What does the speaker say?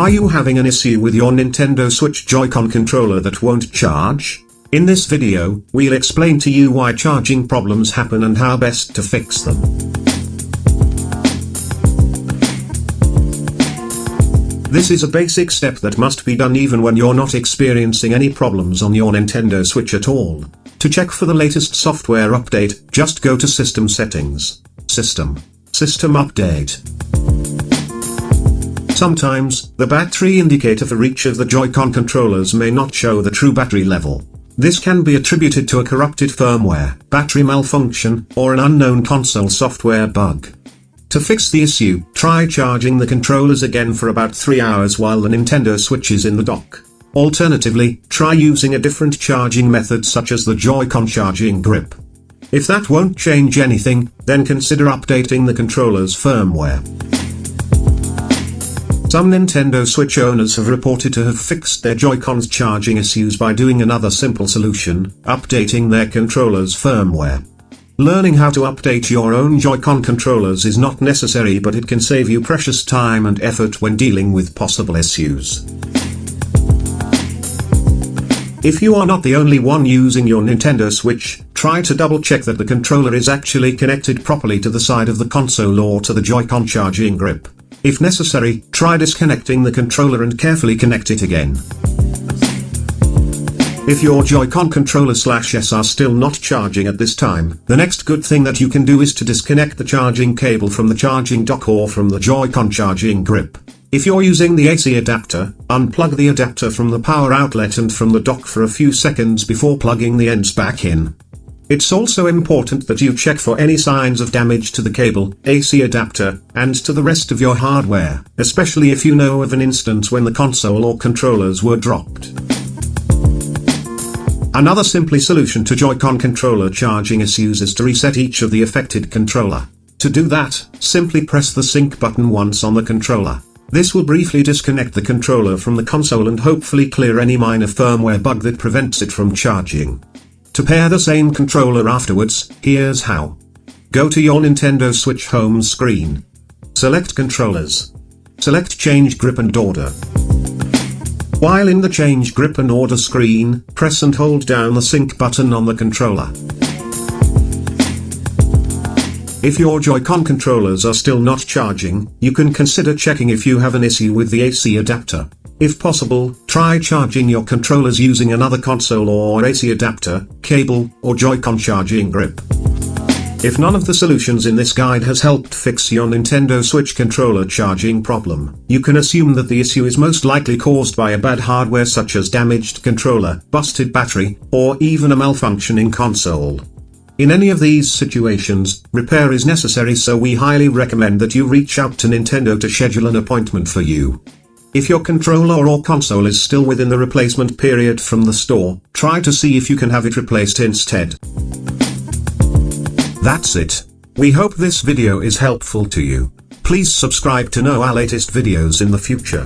Are you having an issue with your Nintendo Switch Joy-Con controller that won't charge? In this video, we'll explain to you why charging problems happen and how best to fix them. This is a basic step that must be done even when you're not experiencing any problems on your Nintendo Switch at all. To check for the latest software update, just go to System Settings, System Update. Sometimes, the battery indicator for each of the Joy-Con controllers may not show the true battery level. This can be attributed to a corrupted firmware, battery malfunction, or an unknown console software bug. To fix the issue, try charging the controllers again for about 3 hours while the Nintendo Switch is in the dock. Alternatively, try using a different charging method such as the Joy-Con charging grip. If that won't change anything, then consider updating the controller's firmware. Some Nintendo Switch owners have reported to have fixed their Joy-Con's charging issues by doing another simple solution, updating their controller's firmware. Learning how to update your own Joy-Con controllers is not necessary, but it can save you precious time and effort when dealing with possible issues. If you are not the only one using your Nintendo Switch, try to double check that the controller is actually connected properly to the side of the console or to the Joy-Con charging grip. If necessary, try disconnecting the controller and carefully connect it again. If your Joy-Con controller/S are still not charging at this time, the next good thing that you can do is to disconnect the charging cable from the charging dock or from the Joy-Con charging grip. If you're using the AC adapter, unplug the adapter from the power outlet and from the dock for a few seconds before plugging the ends back in. It's also important that you check for any signs of damage to the cable, AC adapter, and to the rest of your hardware, especially if you know of an instance when the console or controllers were dropped. Another simple solution to Joy-Con controller charging issues is to reset each of the affected controller. To do that, simply press the sync button once on the controller. This will briefly disconnect the controller from the console and hopefully clear any minor firmware bug that prevents it from charging. To pair the same controller afterwards, here's how. Go to your Nintendo Switch home screen. Select Controllers. Select Change Grip and Order. While in the Change Grip and Order screen, press and hold down the sync button on the controller. If your Joy-Con controllers are still not charging, you can consider checking if you have an issue with the AC adapter. If possible, try charging your controllers using another console or AC adapter, cable, or Joy-Con charging grip. If none of the solutions in this guide has helped fix your Nintendo Switch controller charging problem, you can assume that the issue is most likely caused by a bad hardware such as damaged controller, busted battery, or even a malfunctioning console. In any of these situations, repair is necessary, so we highly recommend that you reach out to Nintendo to schedule an appointment for you. If your controller or console is still within the replacement period from the store, try to see if you can have it replaced instead. That's it. We hope this video is helpful to you. Please subscribe to know our latest videos in the future.